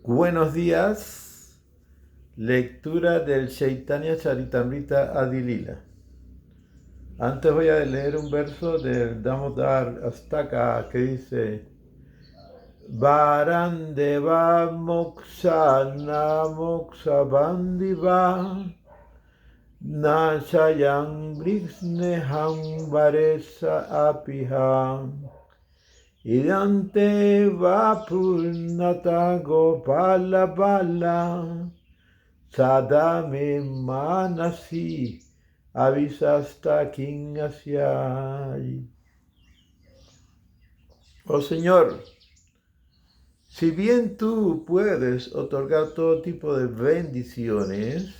Buenos días. Lectura del Chaitanya Charitamrita Adi Lila. Antes voy a leer un verso del Damodar Astaka que dice: Varandeva moksha na moksha bandiva na chayang bliksneham varesa apiham idante vapurnata gopala bala sadame manasi avisasta kingasyai. Oh Señor, si bien tú puedes otorgar todo tipo de bendiciones,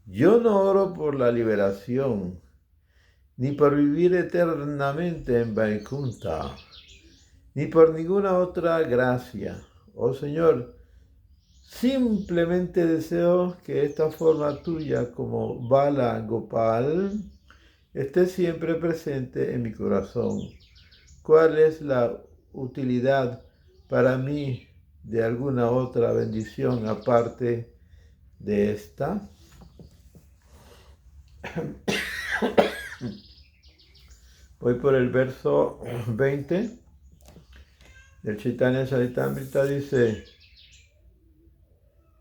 yo no oro por la liberación, ni por vivir eternamente en Vaikuntha, ni por ninguna otra gracia. Oh Señor, simplemente deseo que esta forma tuya como Bala Gopal esté siempre presente en mi corazón. ¿Cuál es la utilidad para mí de alguna otra bendición aparte de esta? Voy por el verso 20 del Chaitanya Charitamrita. Dice: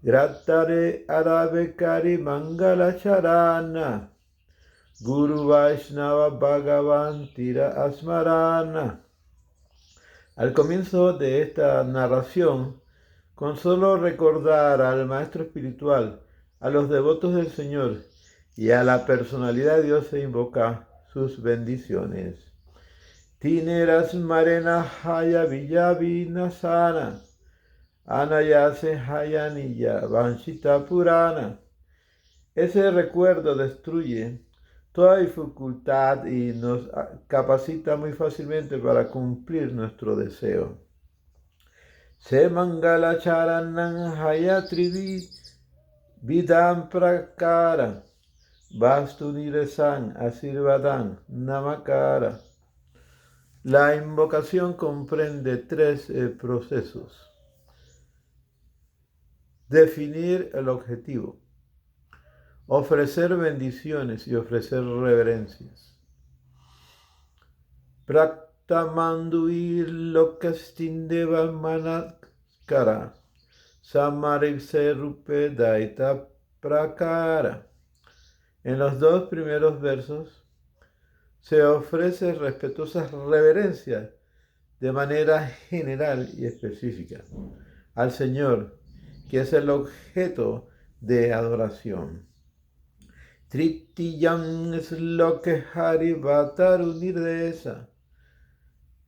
Gratare arabekari mangala charana Guru Vaishnava Bhagavan Tira Asmarana. Al comienzo de esta narración, con solo recordar al Maestro Espiritual, a los devotos del Señor y a la personalidad de Dios, se invoca sus bendiciones. Tineras Marena Haya Villavinasana Anayase Hayaniya Vanshita Purana. Ese recuerdo destruye toda dificultad y nos capacita muy fácilmente para cumplir nuestro deseo. Se mangala charanam hayatrivi vidam prakara vastu niresan asirvadan namakara. La invocación comprende tres procesos. Definir el objetivo, ofrecer bendiciones y ofrecer reverencias. Praktamanduir lokastindeva manatkara samaripse rupe daita prakara. En los dos primeros versos se ofrece respetuosas reverencias de manera general y específica al Señor, que es el objeto de adoración. Tritiyam sloke harivataru nirdesa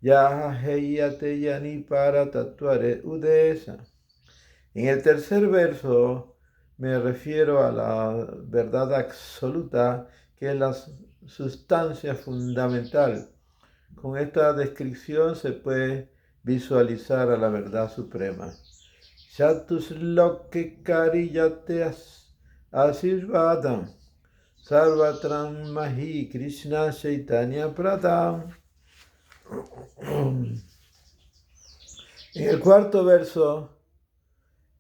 yaheyate yani para tatuare udesa. En el tercer verso me refiero a la verdad absoluta, que es la sustancia fundamental. Con esta descripción se puede visualizar a la verdad suprema. Shatus loke kariyate asirvadam sarvatram mahi Krishna Chaitanya Pradam. En el cuarto verso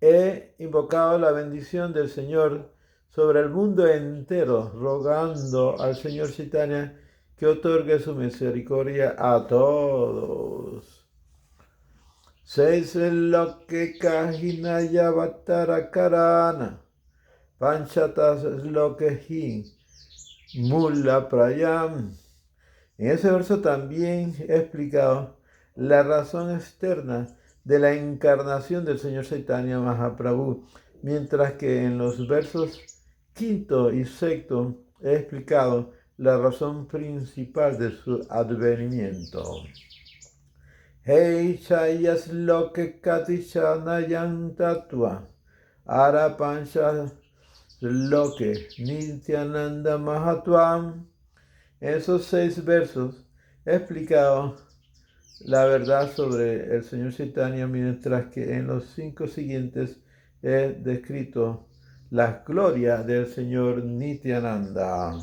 he invocado la bendición del Señor sobre el mundo entero, rogando al Señor Chaitanya que otorgue su misericordia a todos. Seis loke kahinaya vatara karana panchatas loke hin mula prayam. En ese verso también he explicado la razón externa de la encarnación del Señor Chaitanya Mahaprabhu, mientras que en los versos quinto y sexto he explicado la razón principal de su advenimiento. Hei chayas loke katichanayam tatua ara pancha loke nityananda mahatvam. En esos 6 versos he explicado la verdad sobre el Señor Chaitanya, mientras que en los 5 siguientes he descrito la gloria del Señor Nityananda.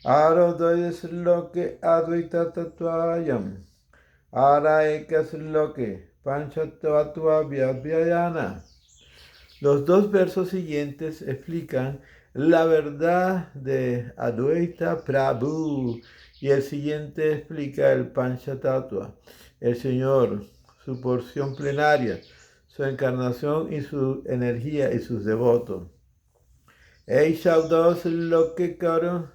Arodoyes loke advaita tatvayam araekas loke Panchatattva Vyadhyayana. Los dos versos siguientes explican la verdad de Advaita Prabhu y el siguiente explica el Panchatattva, el Señor, su porción plenaria, su encarnación y su energía y sus devotos. Ei Shabdos Lokekaru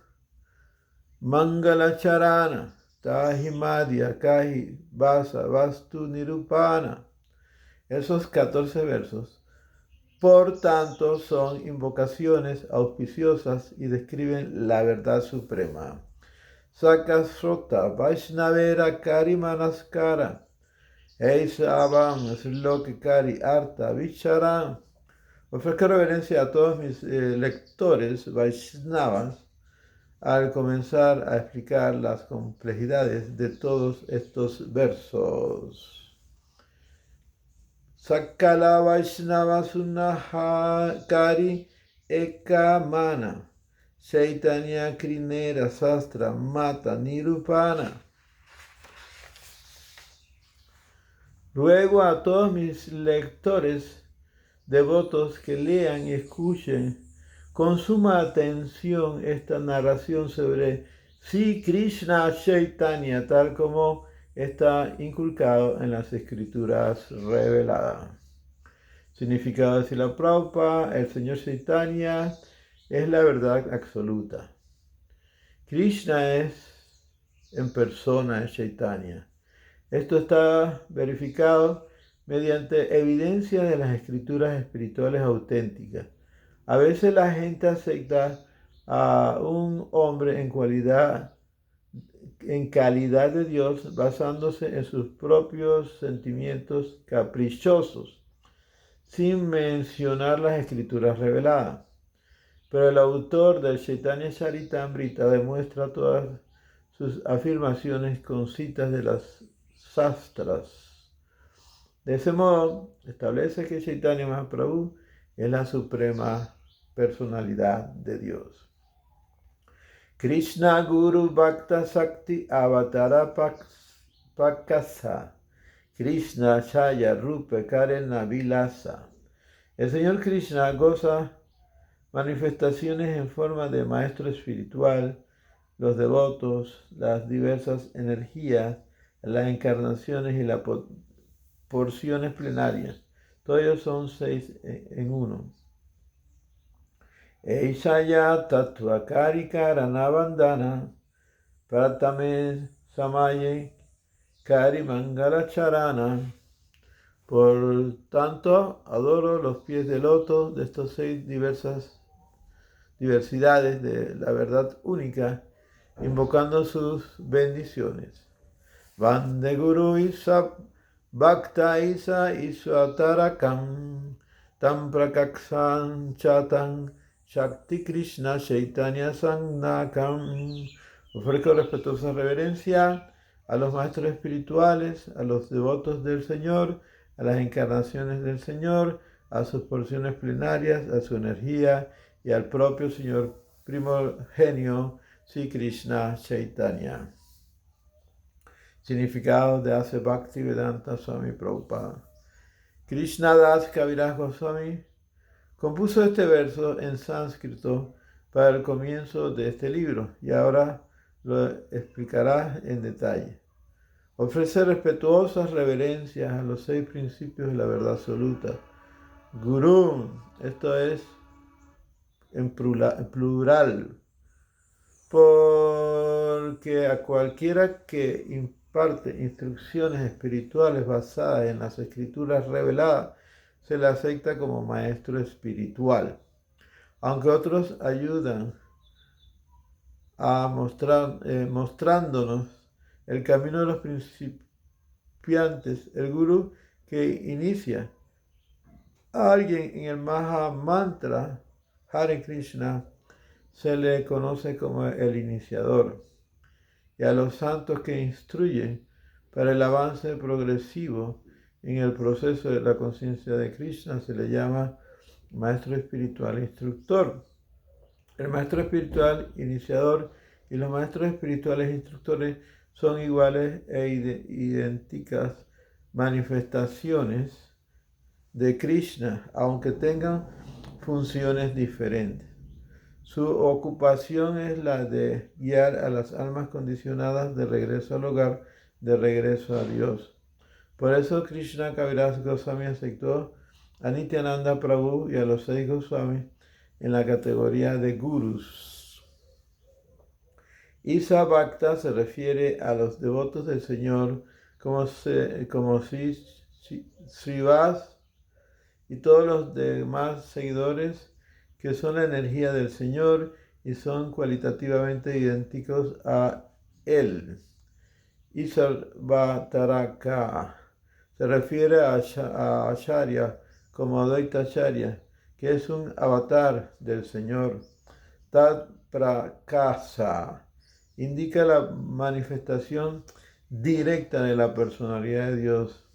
Mangala Charana Tahi Madhya Kahi Vasa Vastu Nirupana. Esos 14 versos, por tanto, son invocaciones auspiciosas y describen la verdad suprema. Sakasrota Vaishnavera Kari Manaskara Eisavam Slokekari Arta Vicharam. Ofrezco reverencia a todos mis lectores Vaishnavas al comenzar a explicar las complejidades de todos estos versos. Sakala Vaishnava Sunahakari Ekamana Chaitanya Krinera Sastra Mata Nirupana. Ruego a todos mis lectores devotos que lean y escuchen con suma atención esta narración sobre Sri Krishna Chaitanya, tal como está inculcado en las escrituras reveladas. Significado de Srila Prabhupada: el Señor Chaitanya es la verdad absoluta. Krishna es en persona, es Chaitanya. Esto está verificado mediante evidencia de las escrituras espirituales auténticas. A veces la gente acepta a un hombre en calidad de Dios basándose en sus propios sentimientos caprichosos, sin mencionar las escrituras reveladas. Pero el autor del Chaitanya Charitamrita demuestra todas sus afirmaciones con citas de las sastras. De ese modo, establece que Chaitanya Mahaprabhu es la suprema personalidad de Dios. Krishna Guru Bhakta Sakti Avatara Pakasa Krishna Chaya Rupa Karena Vilasa. El Señor Krishna goza manifestaciones en forma de maestro espiritual, los devotos, las diversas energías, las encarnaciones y las porciones plenarias. Todos ellos son 6 en uno. Eishaya Tattva Karana Bandhana Pratame Samaye Kari Mangala Charana. Por tanto, adoro los pies de loto de estos 6 diversidades de la verdad única, invocando sus bendiciones. Vande Guru Isab Bhakta Isa Iswatarakam Tam Prakaksan Chatan Shakti Krishna Chaitanya Sangnakam. Ofrezco respetuosa reverencia a los maestros espirituales, a los devotos del Señor, a las encarnaciones del Señor, a sus porciones plenarias, a su energía y al propio Señor primogenio, Sri Krishna Chaitanya. Significado de Ase Bhaktivedanta Swami Prabhupada. Krishna Das Kaviraj Goswami compuso este verso en sánscrito para el comienzo de este libro y ahora lo explicará en detalle. Ofrece respetuosas reverencias a los 6 principios de la verdad absoluta. Guru, esto es en plural, porque a cualquiera que imparte instrucciones espirituales basadas en las escrituras reveladas se le acepta como maestro espiritual. Aunque otros ayudan a mostrándonos el camino de los principiantes, el Gurú que inicia a alguien en el Maha Mantra Hare Krishna se le conoce como el iniciador, y a los santos que instruyen para el avance progresivo en el proceso de la conciencia de Krishna se le llama maestro espiritual instructor. El maestro espiritual iniciador y los maestros espirituales instructores son iguales e idénticas manifestaciones de Krishna, aunque tengan funciones diferentes. Su ocupación es la de guiar a las almas condicionadas de regreso al hogar, de regreso a Dios. Por eso Krishna Kaviraj Goswami aceptó a Nityananda Prabhu y a los 6 Goswamis en la categoría de gurus. Isa Bhakta se refiere a los devotos del Señor como Srivas y todos los demás seguidores que son la energía del Señor y son cualitativamente idénticos a Él. Isarvataraka se refiere a Acharya como Advaita Acharya, que es un avatar del Señor. Tad Prakasa indica la manifestación directa de la personalidad de Dios.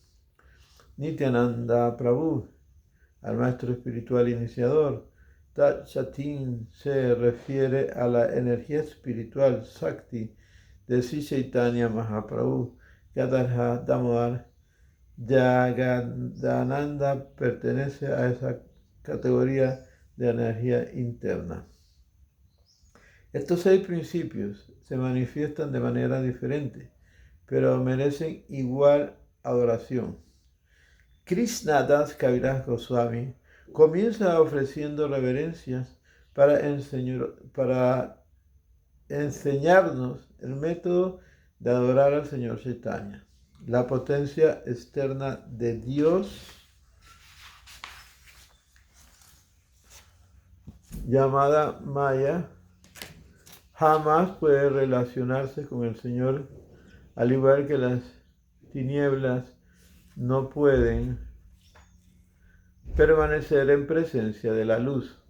Nityananda Prabhu, al maestro espiritual iniciador. Tat Chatin se refiere a la energía espiritual Shakti de Sri Chaitanya Mahaprabhu. Gadadhara Damodar Jagadananda pertenece a esa categoría de energía interna. Estos 6 principios se manifiestan de manera diferente, pero merecen igual adoración. Krishna Das Kaviraj Goswami comienza ofreciendo reverencias para enseñarnos el método de adorar al Señor Chaitanya, la potencia externa de Dios, llamada Maya, jamás puede relacionarse con el Señor, al igual que las tinieblas no pueden permanecer en presencia de la luz.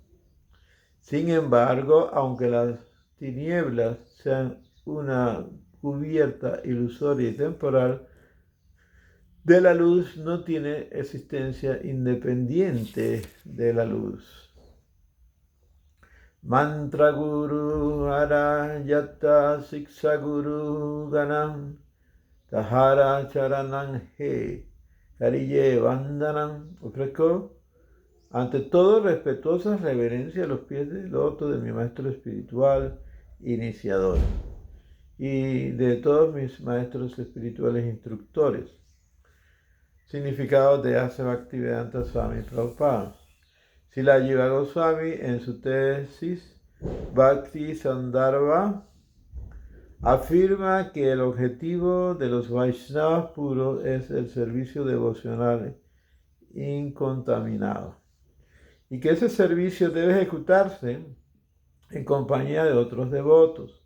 Sin embargo, aunque las tinieblas sean una cubierta ilusoria y temporal, de la luz no tiene existencia independiente de la luz. Mantra Guru Arayata Siksa Guru Ganam Tahara Charanam He Kariye Vandanam. Ofrezco ante todo respetuosas reverencias a los pies del loto de mi maestro espiritual iniciador y de todos mis maestros espirituales instructores. Significado de Asa Bhaktivedanta Swami Prabhupada. Srila Jiva Goswami en su tesis Bhakti Sandarbha afirma que el objetivo de los Vaishnavas puros es el servicio devocional incontaminado y que ese servicio debe ejecutarse en compañía de otros devotos.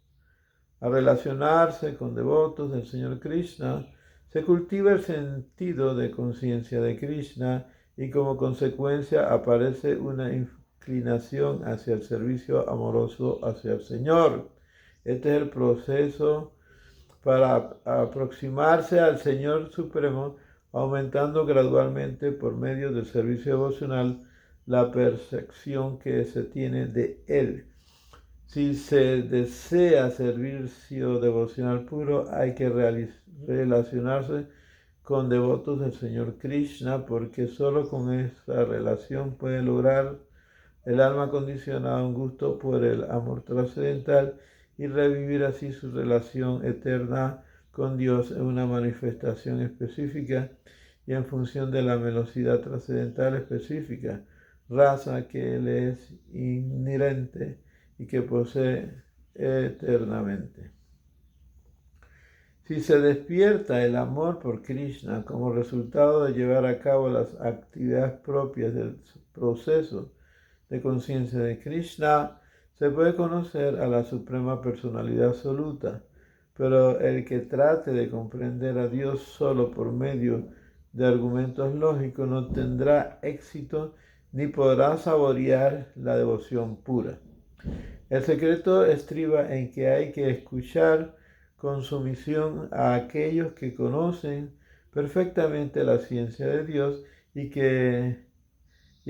Al relacionarse con devotos del Señor Krishna, se cultiva el sentido de conciencia de Krishna y como consecuencia aparece una inclinación hacia el servicio amoroso hacia el Señor. Este es el proceso para aproximarse al Señor Supremo, aumentando gradualmente por medio del servicio devocional la percepción que se tiene de Él. Si se desea servicio devocional puro, hay que relacionarse con devotos del Señor Krishna, porque solo con esa relación puede lograr el alma condicionada un gusto por el amor trascendental y revivir así su relación eterna con Dios en una manifestación específica y en función de la velocidad trascendental específica, raza que le es inherente y que posee eternamente. Si se despierta el amor por Krishna como resultado de llevar a cabo las actividades propias del proceso de conciencia de Krishna, se puede conocer a la Suprema Personalidad Absoluta, pero el que trate de comprender a Dios solo por medio de argumentos lógicos no tendrá éxito ni podrá saborear la devoción pura. El secreto estriba en que hay que escuchar con sumisión a aquellos que conocen perfectamente la ciencia de Dios y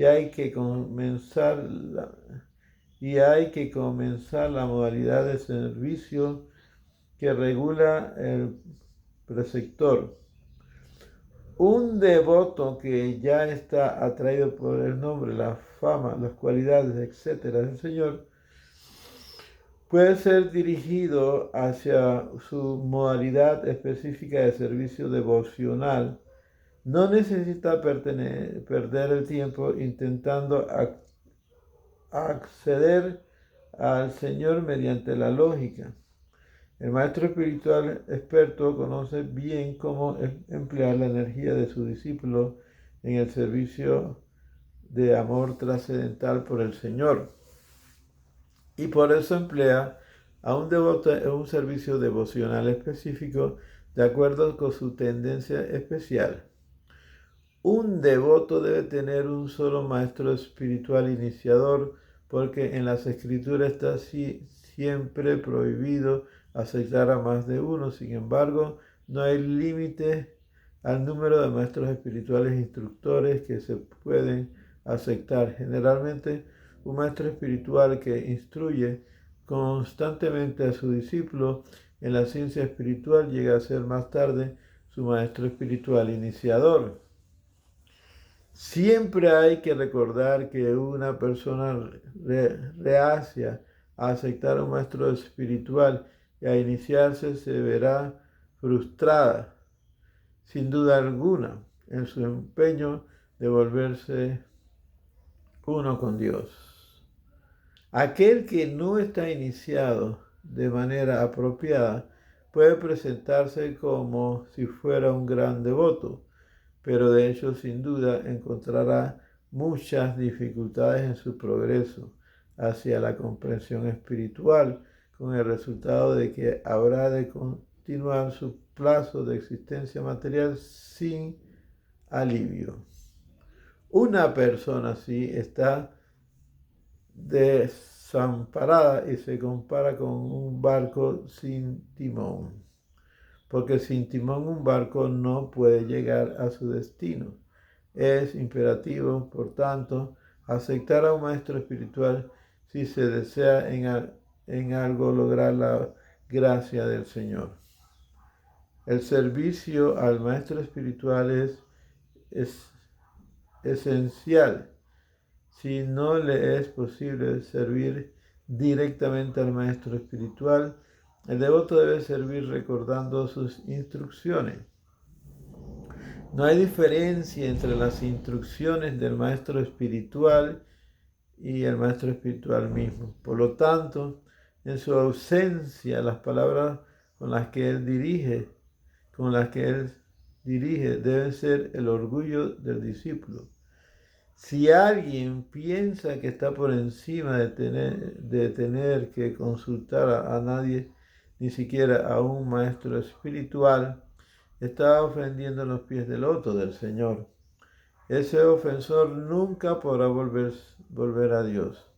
hay que comenzar la modalidad de servicio que regula el preceptor. Un devoto que ya está atraído por el nombre, la fama, las cualidades, etcétera, del Señor, puede ser dirigido hacia su modalidad específica de servicio devocional. No necesita perder el tiempo intentando acceder al Señor mediante la lógica. El maestro espiritual experto conoce bien cómo emplear la energía de su discípulo en el servicio de amor trascendental por el Señor. Y por eso emplea a un devoto en un servicio devocional específico de acuerdo con su tendencia especial. Un devoto debe tener un solo maestro espiritual iniciador, porque en las escrituras está siempre prohibido aceptar a más de uno. Sin embargo, no hay límite al número de maestros espirituales instructores que se pueden aceptar. Generalmente, un maestro espiritual que instruye constantemente a su discípulo en la ciencia espiritual llega a ser más tarde su maestro espiritual iniciador. Siempre hay que recordar que una persona reacia a aceptar a un maestro espiritual y a iniciarse se verá frustrada, sin duda alguna, en su empeño de volverse uno con Dios. Aquel que no está iniciado de manera apropiada puede presentarse como si fuera un gran devoto, pero de hecho sin duda encontrará muchas dificultades en su progreso hacia la comprensión espiritual, con el resultado de que habrá de continuar su plazo de existencia material sin alivio. Una persona así está desamparada y se compara con un barco sin timón, porque sin timón un barco no puede llegar a su destino. Es imperativo, por tanto, aceptar a un maestro espiritual si se desea en algo lograr la gracia del Señor. El servicio al maestro espiritual es esencial. Si no le es posible servir directamente al maestro espiritual, el devoto debe servir recordando sus instrucciones. No hay diferencia entre las instrucciones del maestro espiritual y el maestro espiritual mismo. Por lo tanto, en su ausencia, las palabras con las que él dirige deben ser el orgullo del discípulo. Si alguien piensa que está por encima de tener que consultar a nadie, ni siquiera a un maestro espiritual, está ofendiendo los pies del loto del Señor. Ese ofensor nunca podrá volver a Dios.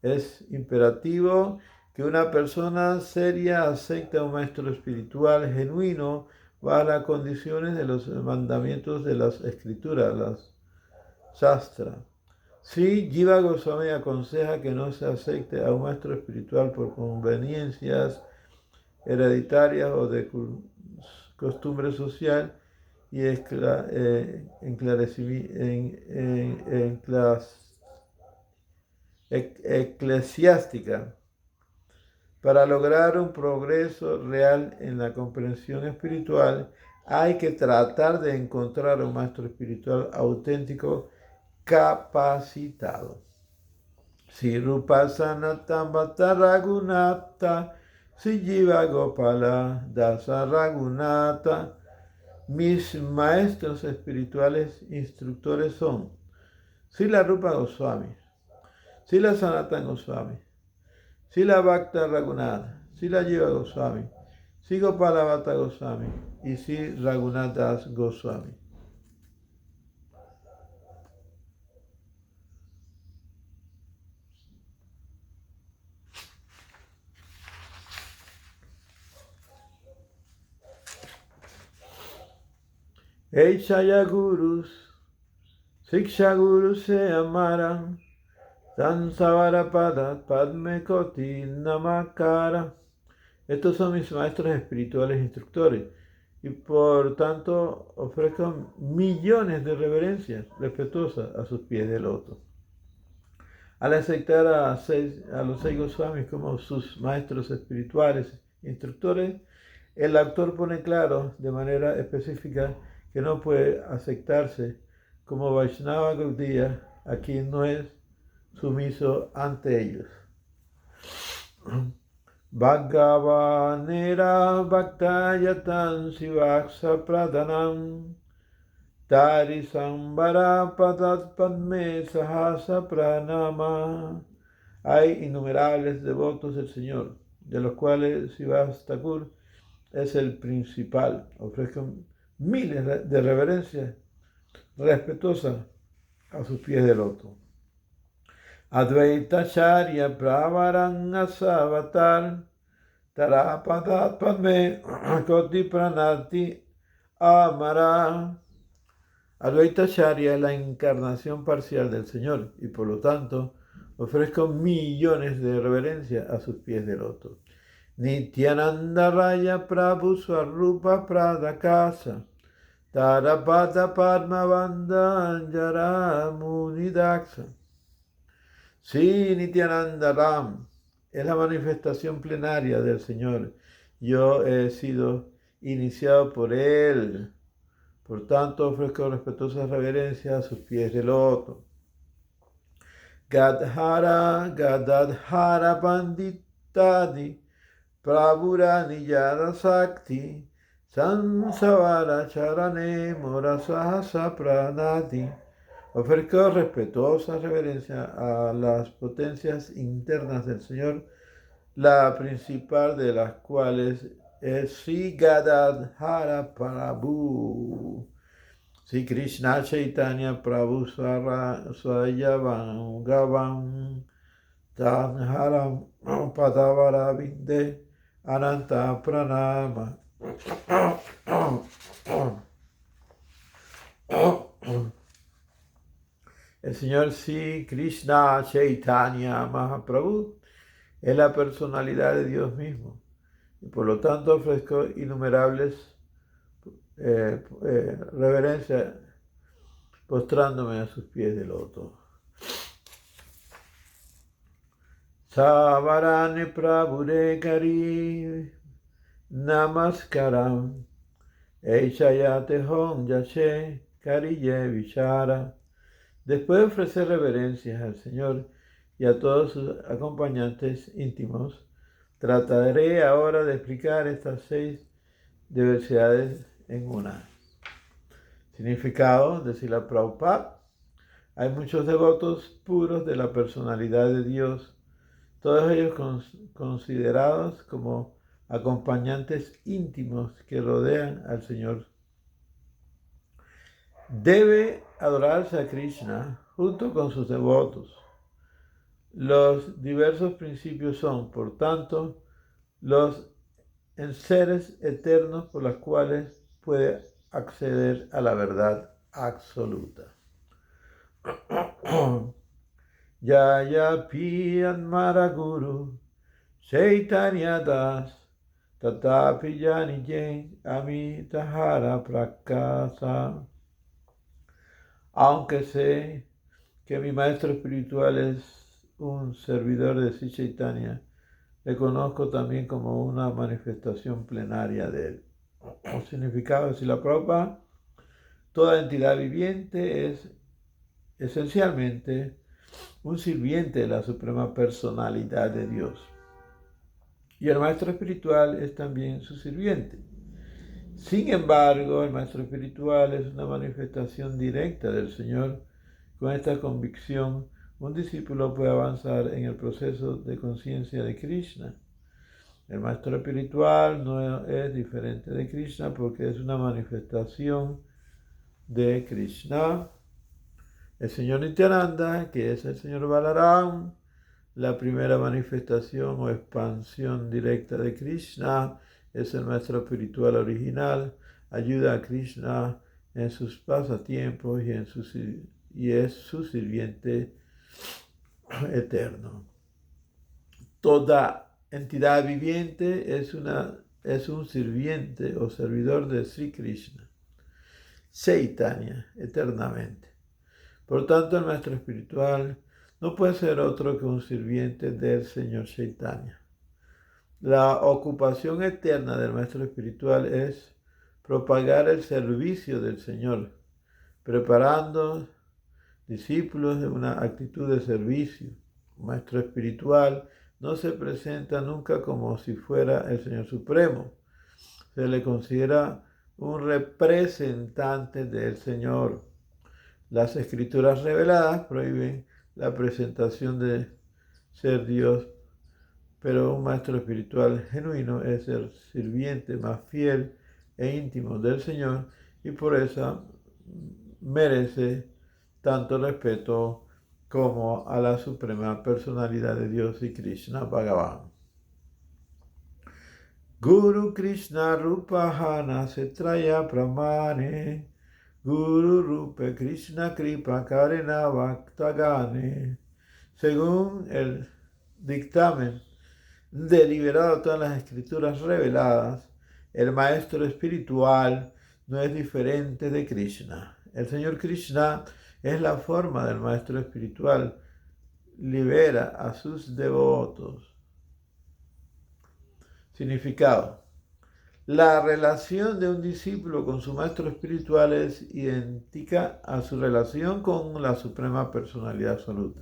Es imperativo que una persona seria acepte a un maestro espiritual genuino bajo las condiciones de los mandamientos de las escrituras, las Shastra. Si Jiva Goswami aconseja que no se acepte a un maestro espiritual por conveniencias hereditarias o de costumbre social y eclesiástica. Para lograr un progreso real en la comprensión espiritual, hay que tratar de encontrar un maestro espiritual auténtico capacitado. Si Rupa Sanatana Bhatta Raghunatha, si Jiva Gopala Dasa Raghunatha. Mis maestros espirituales instructores son Srila Rupa Goswami, Srila Sanatana Goswami, Srila Bhakta Raghunatha, Srila Jiva Goswami, Sri Gopala Bhatta Goswami y Sri Raghunath Das Goswami. Eichaya Gurus, Siksha Gurus se amaran, Sansavarapada Padme Koti Namakara. Estos son mis maestros espirituales instructores, y por tanto ofrezco millones de reverencias respetuosas a sus pies de loto. Al aceptar a los 6 Goswamis como sus maestros espirituales, instructores, el autor pone claro de manera específica que no puede aceptarse como Vaishnava Gaudiya a quien no es sumiso ante ellos. Bhagavanera Bhaktayatan Sivaksa Pradhanam Tari Sambara Padat Padme Sahasa Pranama. Hay innumerables devotos del Señor, de los cuales Sivas Thakur es el principal. Ofrezco miles de reverencias respetuosas a sus pies de loto. Advaita Charya Pravaran Asavatar Tarapadat Padme Koti Pranati Amara. Advaita Charya es la encarnación parcial del Señor y por lo tanto ofrezco millones de reverencias a sus pies de loto. Nityananda Raya Prabhu Swarupa Pradakasa Tarapada Padma Bandhanjara Munidaksa. Sí, Nityananda Ram es la manifestación plenaria del Señor. Yo he sido iniciado por Él. Por tanto, ofrezco respetuosas reverencias a sus pies de loto. Gadhara Gadadhara Panditadi Prabhurani Yara Sakti Sansavara Charane Morasahasa Pranati. Ofrezco respetuosa reverencia a las potencias internas del Señor, la principal de las cuales es Sri Gadadhara Prabhu. Sri Krishna Chaitanya Prabhu Swayavam Gavam Tanharam Padavara Vinde Ananta Pranama. El Señor Sri Krishna Chaitanya Mahaprabhu es la personalidad de Dios mismo y por lo tanto ofrezco innumerables reverencias postrándome a sus pies de loto. Savarane Prabhure Kari Namaskaram Eishayate Hom Yashe Kariye Vishara. Después de ofrecer reverencias al Señor y a todos sus acompañantes íntimos, trataré ahora de explicar estas 6 diversidades en una. Significado de Srila Prabhupada. Hay muchos devotos puros de la personalidad de Dios, todos ellos considerados como acompañantes íntimos que rodean al Señor. Debe adorarse a Krishna junto con sus devotos. Los diversos principios son, por tanto, los seres eternos por los cuales puede acceder a la verdad absoluta. Yaya Piyan Maraguru Chaitanya Das Tatapi Yani Jain Amitahara Prakasa. Aunque sé que mi maestro espiritual es un servidor de Sri Chaitanya, le conozco también como una manifestación plenaria de él. El significado de Srila Prabhupada: toda entidad viviente es esencialmente un sirviente de la suprema personalidad de Dios. Y el maestro espiritual es también su sirviente. Sin embargo, el maestro espiritual es una manifestación directa del Señor. Con esta convicción, un discípulo puede avanzar en el proceso de conciencia de Krishna. El maestro espiritual no es diferente de Krishna porque es una manifestación de Krishna. El Señor Nityananda, que es el Señor Balaram, la primera manifestación o expansión directa de Krishna, es el maestro espiritual original, ayuda a Krishna en sus pasatiempos y es su sirviente eterno. Toda entidad viviente es es un sirviente o servidor de Sri Krishna, Chaitanya, eternamente. Por tanto, el maestro espiritual no puede ser otro que un sirviente del Señor Chaitanya. La ocupación eterna del maestro espiritual es propagar el servicio del Señor, preparando discípulos de una actitud de servicio. Un maestro espiritual no se presenta nunca como si fuera el Señor Supremo. Se le considera un representante del Señor. Las escrituras reveladas prohíben la presentación de ser Dios, pero un maestro espiritual genuino es el sirviente más fiel e íntimo del Señor y por eso merece tanto respeto como a la suprema personalidad de Dios y Krishna Bhagavan. Guru Krishna Rupahana Setraya Pramane Guru Rupe Krishna Kripa Karena Bhaktagane. Según el dictamen deliberado de todas las escrituras reveladas, el maestro espiritual no es diferente de Krishna. El Señor Krishna es la forma del maestro espiritual, libera a sus devotos. Significado. La relación de un discípulo con su maestro espiritual es idéntica a su relación con la Suprema Personalidad Absoluta.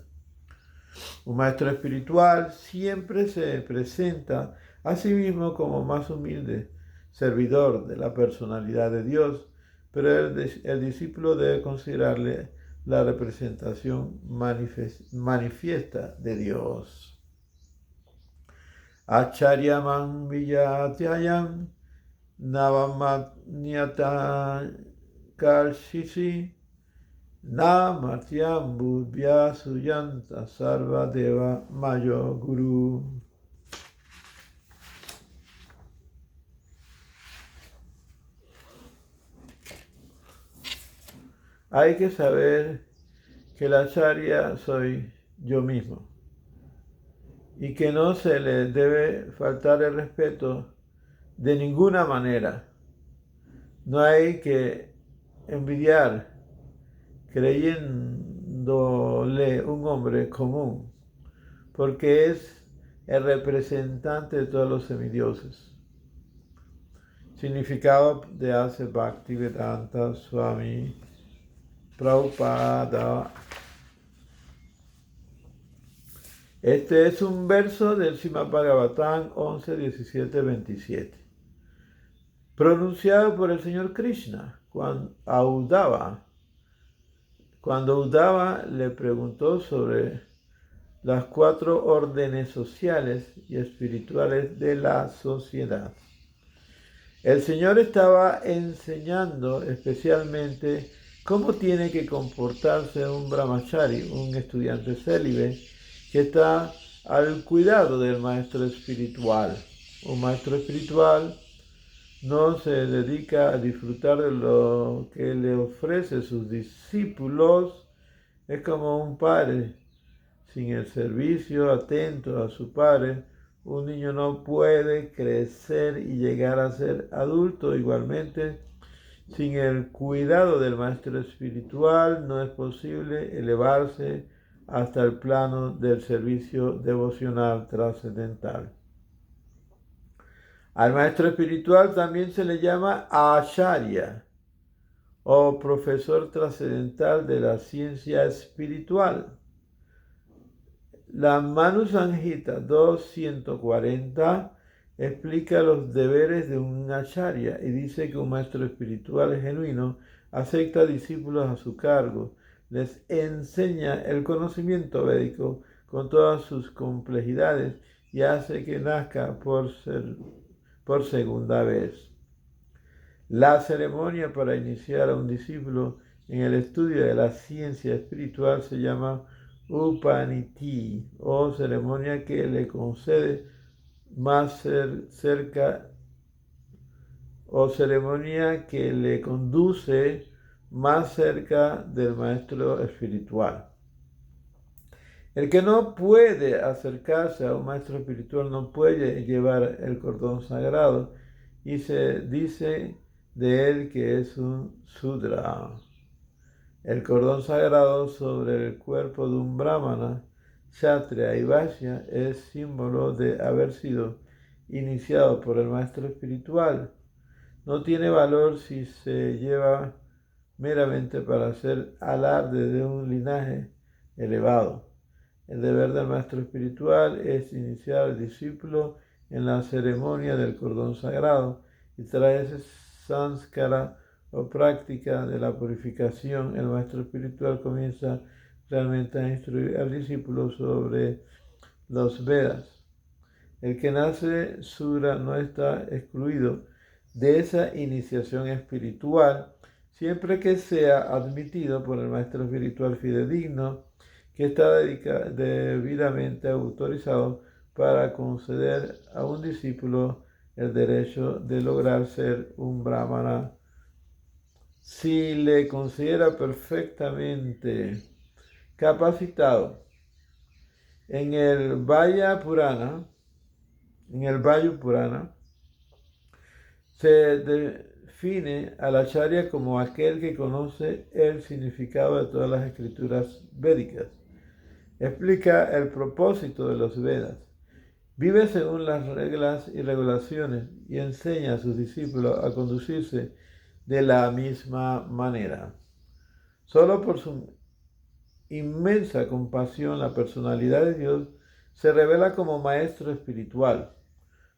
Un maestro espiritual siempre se presenta a sí mismo como más humilde servidor de la personalidad de Dios, pero el discípulo debe considerarle la representación manifiesta de Dios. Acharyaman viyatyayam navamanyata kalshisi Namatyam Budhya Suyanta Sarva Deva Mayo Guru. Hay que saber que la acharya soy yo mismo y que no se le debe faltar el respeto de ninguna manera. No hay que envidiar creyéndole un hombre común, porque es el representante de todos los semidioses. Significado de Asa Bhaktivedanta Swami Prabhupada. Este es un verso del Srimad Bhagavatam 11, 17, 27. Pronunciado por el Señor Krishna cuando Uddhava le preguntó sobre las 4 órdenes sociales y espirituales de la sociedad. El Señor estaba enseñando especialmente cómo tiene que comportarse un brahmachari, un estudiante célibe, que está al cuidado del maestro espiritual. Un maestro espiritual no se dedica a disfrutar de lo que le ofrece sus discípulos. Es como un padre. Sin el servicio atento a su padre, un niño no puede crecer y llegar a ser adulto. Igualmente, sin el cuidado del maestro espiritual, no es posible elevarse hasta el plano del servicio devocional trascendental. Al maestro espiritual también se le llama Acharya o profesor trascendental de la ciencia espiritual. La Manu Samhita 2.140 explica los deberes de un acharya y dice que un maestro espiritual genuino acepta discípulos a su cargo, les enseña el conocimiento védico con todas sus complejidades y hace que nazca por segunda vez. La ceremonia para iniciar a un discípulo en el estudio de la ciencia espiritual se llama Upaniti, o ceremonia que le concede más cerca, o ceremonia que le conduce más cerca del maestro espiritual. El que no puede acercarse a un maestro espiritual no puede llevar el cordón sagrado y se dice de él que es un Sudra. El cordón sagrado sobre el cuerpo de un brahmana, kshatriya y vaishya es símbolo de haber sido iniciado por el maestro espiritual. No tiene valor si se lleva meramente para hacer alarde de un linaje elevado. El deber del maestro espiritual es iniciar al discípulo en la ceremonia del cordón sagrado y tras ese samskara o práctica de la purificación, el maestro espiritual comienza realmente a instruir al discípulo sobre los Vedas. El que nace Sudra no está excluido de esa iniciación espiritual siempre que sea admitido por el maestro espiritual fidedigno que está debidamente autorizado para conceder a un discípulo el derecho de lograr ser un brahmana. Si le considera perfectamente capacitado en el Vayu Purana, se define al acharya como aquel que conoce el significado de todas las escrituras védicas. Explica el propósito de los Vedas, vive según las reglas y regulaciones y enseña a sus discípulos a conducirse de la misma manera. Solo por su inmensa compasión, la personalidad de Dios se revela como maestro espiritual.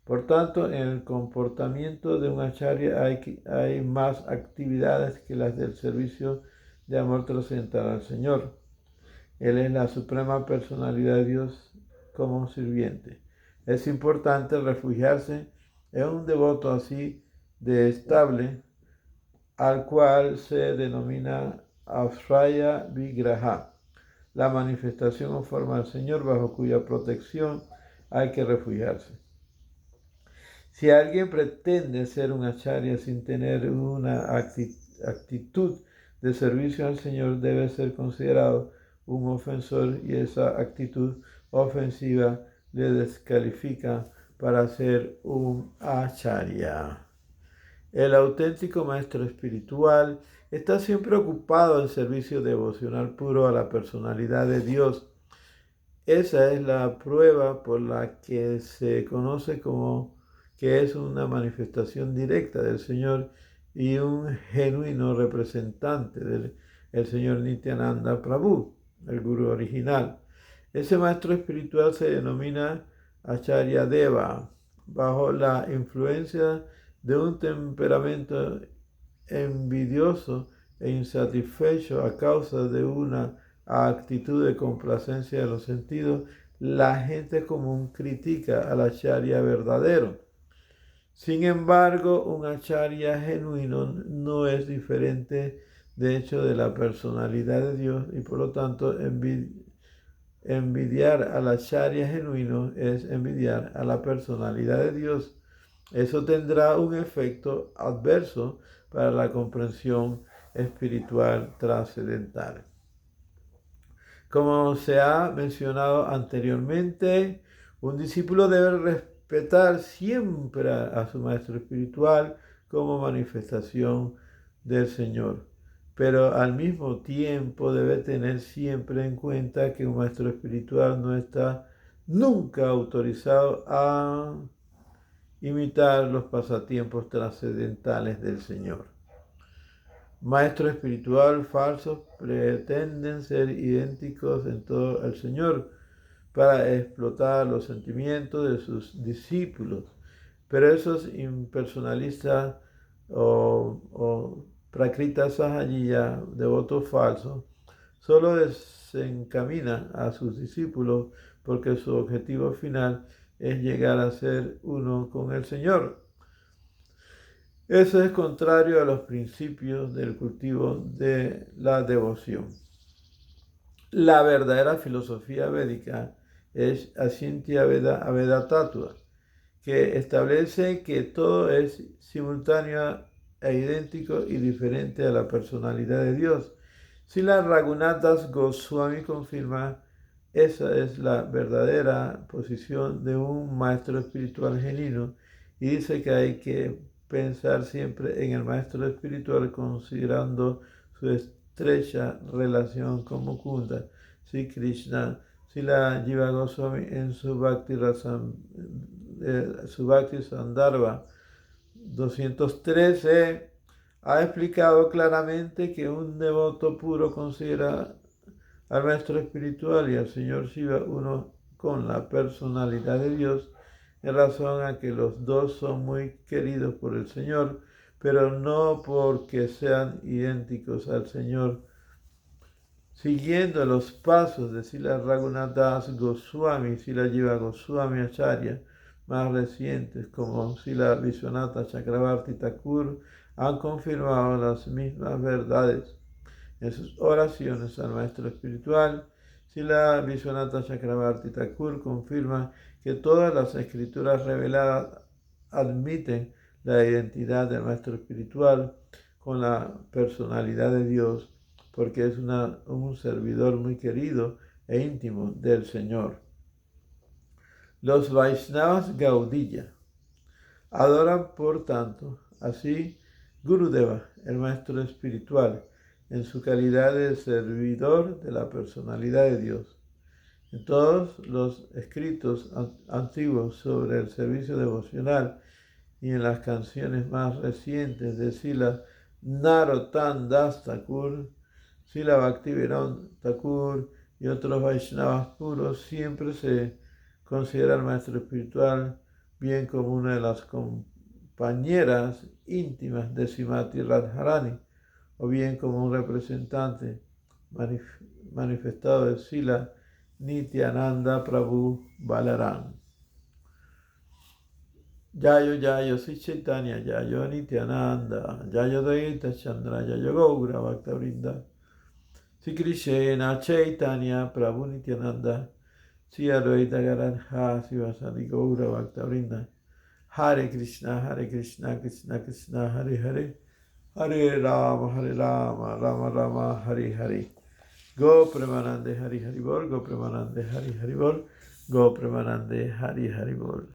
Por tanto, en el comportamiento de un acharya hay más actividades que las del servicio de amor trascendental al Señor. Él es la suprema personalidad de Dios como sirviente. Es importante refugiarse en un devoto así de estable, al cual se denomina Ashraya Vigraha, la manifestación o forma del Señor bajo cuya protección hay que refugiarse. Si alguien pretende ser un acharya sin tener una actitud de servicio al Señor, debe ser considerado un ofensor y esa actitud ofensiva le descalifica para ser un acharya. El auténtico maestro espiritual está siempre ocupado en servicio devocional puro a la personalidad de Dios. Esa es la prueba por la que se conoce como que es una manifestación directa del Señor y un genuino representante del Señor Nityananda Prabhu, el Guru original. Ese maestro espiritual se denomina Acharya Deva, bajo la influencia de un temperamento envidioso e insatisfecho a causa de una actitud de complacencia de los sentidos. La gente común critica al acharya verdadero. Sin embargo, un acharya genuino no es diferente, de hecho, de la personalidad de Dios y por lo tanto envidiar al acharya genuino es envidiar a la personalidad de Dios. Eso tendrá un efecto adverso para la comprensión espiritual trascendental. Como se ha mencionado anteriormente, un discípulo debe respetar siempre a su maestro espiritual como manifestación del Señor, pero al mismo tiempo debe tener siempre en cuenta que un maestro espiritual no está nunca autorizado a imitar los pasatiempos trascendentales del Señor. Maestros espiritual falsos pretenden ser idénticos en todo al Señor para explotar los sentimientos de sus discípulos, pero esos impersonalistas o prakrita sahajiya, devotos falsos, solo desencaminan a sus discípulos porque su objetivo final es llegar a ser uno con el Señor. Eso es contrario a los principios del cultivo de la devoción. La verdadera filosofía védica es Ashintya Veda Tattva, que establece que todo es simultáneo e idéntico y diferente a la personalidad de Dios. Si la Raghunath Das Goswami confirma, esa es la verdadera posición de un maestro espiritual genuino y dice que hay que pensar siempre en el maestro espiritual considerando su estrecha relación con Mukunda, Sri Krishna. Srila Jiva Goswami en su Bhakti Sandarbha 213 ha explicado claramente que un devoto puro considera al maestro espiritual y al señor Shiva uno con la personalidad de Dios, en razón a que los dos son muy queridos por el Señor, pero no porque sean idénticos al Señor. Siguiendo los pasos de Srila Raghunath Das Goswami y Srila Jiva Goswami Acharya, más recientes como Srila Vishwanatha Chakravarti Thakur, han confirmado las mismas verdades. En sus oraciones al maestro espiritual, Srila Vishwanatha Chakravarti Thakur confirma que todas las escrituras reveladas admiten la identidad del maestro espiritual con la personalidad de Dios, porque es un servidor muy querido e íntimo del Señor. Los Vaishnavas Gaudiya adoran, por tanto, así Gurudeva, el maestro espiritual, en su calidad de servidor de la personalidad de Dios. En todos los escritos antiguos sobre el servicio devocional y en las canciones más recientes de Srila Narottam Das Thakur, Srila Bhaktivinoda Thakur y otros Vaishnavas puros, siempre se considera al maestro espiritual bien como una de las compañeras íntimas de Srimati Radharani, o bien como un representante manifestado de Srila Nityananda Prabhu Balaram. Jayo Jayo Sri Chaitanya Jayo Nityananda Jayo Dvaita Chandra Jayo Gaura Bhaktavrinda Sri Krishna Chaitanya Prabhu Nityananda Sri Advaita Gadadhara Sivasadi Gaura Bhaktavrinda. Hare Krishna Krishna Krishna Hare Hare Hare Rama Rama Rama Hare Hare. Go Premanande Hari Hari Bol, Go Premanande Hari Hari Bol, Go Premanande Hari Hari Bol.